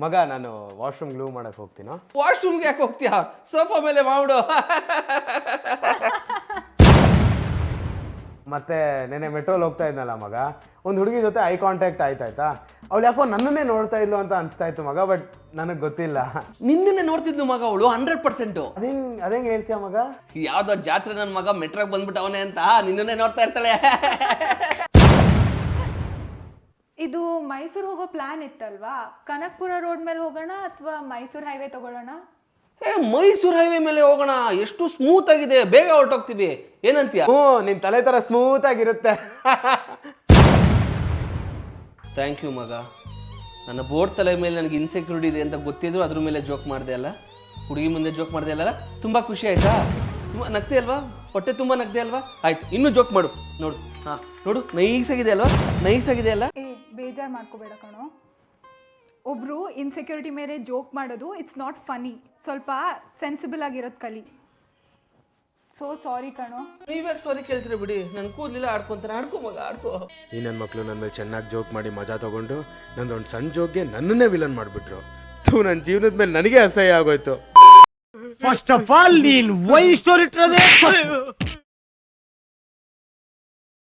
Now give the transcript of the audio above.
ಮಗ ನಾನು washroom glue ಮಾಡಕ್ಕೆ ಹೋಗ್ತೀನೋ. ವಾಶ್ರೂಮ್ಗೆ ಯಾಕೆ ಹೋಗ್ತೀಯಾ? ಸೋಫಾ ಮೇಲೆ ಮಾಡ್ಬಿಡು. ಮತ್ತೆ ನೆನೆ ಮೆಟ್ರೋಲ್ ಹೋಗ್ತಾ ಇದ್ನಲ್ಲ ಮಗ, ಒಂದು ಹುಡುಗಿ ಜೊತೆ ಐ ಕಾಂಟ್ಯಾಕ್ಟ್ ಆಯ್ತಾಯ್ತಾ. ಅವಳು ಯಾಕೋ ನನ್ನನ್ನೇ ನೋಡ್ತಾ ಇದ್ಲು ಅಂತ ಅನಿಸ್ತಾ ಇತ್ತು ಮಗ, ಬಟ್ ನನಗೆ ಗೊತ್ತಿಲ್ಲ. ನಿನ್ನೆ ನೋಡ್ತಿದ್ಲು ಮಗ ಅವಳು 100%. ಅದೇಂಗೆ ಹೇಳ್ತೀಯ ಮಗ? ಯಾವ್ದೋ ಜಾತ್ರೆ ನನ್ನ ಮಗ ಮೆಟ್ರೋಗೆ ಬಂದ್ಬಿಟ್ಟು ಅವನೇ ಅಂತ ನಿನ್ನೇ ನೋಡ್ತಾ ಇರ್ತಾಳೆ. ಇದು ಮೈಸೂರು ಹೋಗೋ ಪ್ಲಾನ್ ಇತ್ತಲ್ವಾ, ಕನಕಪುರ ರೋಡ್ ಮೇಲೆ ಹೋಗೋಣ ಅಥವಾ ಮೈಸೂರು ಹೈವೇ ತಗೊಳ್ಳೋಣ? ಮೈಸೂರು ಹೈವೇ ಮೇಲೆ ಹೋಗೋಣ, ಎಷ್ಟು ಸ್ಮೂತ್ ಆಗಿದೆ, ಬೇಗ ಹೊರಟೋಗ್ತೀವಿ. ಏನಂತೀಯ? ನಿನ್ ತಲೆ ತರ ಸ್ಮೂತ್ ಆಗಿರುತ್ತೆ. ಥ್ಯಾಂಕ್ ಯು ಮಗ. ನನ್ನ ಬೋರ್ಡ್ ತಲೆ ಮೇಲೆ ನನಗೆ ಇನ್ಸೆಕ್ಯೂರಿಟಿ ಇದೆ ಅಂತ ಗೊತ್ತಿದ್ರು ಅದ್ರ ಮೇಲೆ ಜೋಕ್ ಮಾಡಿದೆ ಅಲ್ಲ, ಹುಡುಗಿ ಮುಂದೆ ಜೋಕ್ ಮಾಡಿದೆ ಅಲ್ಲ, ತುಂಬ ಖುಷಿ ಆಯ್ತಾ? ತುಂಬ ನಗ್ದೆ ಅಲ್ವಾ? ಹೊಟ್ಟೆ ತುಂಬ ನಗ್ದೆ ಅಲ್ವಾ? ಆಯ್ತು, ಇನ್ನೂ ಜೋಕ್ ಮಾಡು. ನೋಡು, ಹಾಂ ನೋಡು, ನೈಸ್ ಆಗಿದೆ ಅಲ್ವಾ? ನೈಸ್ ಆಗಿದೆ ಅಲ್ಲ? ಬೇಜಾರು ಮಾಡ್ಕೋಬೇಡ ಕಣೋ. ಒಬ್ರು ಇನ್ಸೆಕ್ಯೂರಿಟಿ ಮೇಲೆ ಜೋಕ್ ಮಾಡೋದು ಇಟ್ಸ್ ನಾಟ್ ಫನಿ. ಸ್ವಲ್ಪ ಸೆನ್ಸಿಬಲ್ ಆಗಿರೋದು ಕಲಿ. ಸೋ ಸಾರಿ ಕಣೋ. ನೀವ್ಯಾಕೆ ಸಾರಿ ಕೇಳ್ತೀರ ಬಿಡಿ, ನನ್ನ ಕೂದಲಿಲ್ಲ ಆಡ್ಕೊಂತಾರೆ. ಆಡ್ಕೊ ಮಗ, ಆಡ್ಕೊ. ಈ ನನ್ನ ಮಕ್ಕಳು ನನ್ನ ಮೇಲೆ ಚೆನ್ನಾಗಿ ಜೋಕ್ ಮಾಡಿ ಮಜಾ ತಗೊಂಡು ನಂದೊಂದು ಸಣ್ಣ ಜೋಕ್ಗೆ ನನ್ನನ್ನೇ ವಿಲನ್ ಮಾಡಿಬಿಟ್ರು. ನನ್ನ ಜೀವನದ ಮೇಲೆ ನನಗೆ ಅಸಹ್ಯ ಆಗೋಯ್ತು. ಫಸ್ಟ್ ಆಫ್ ಆಲ್ ನೀನ್ ವೈ ಸ್ಟೋರಿ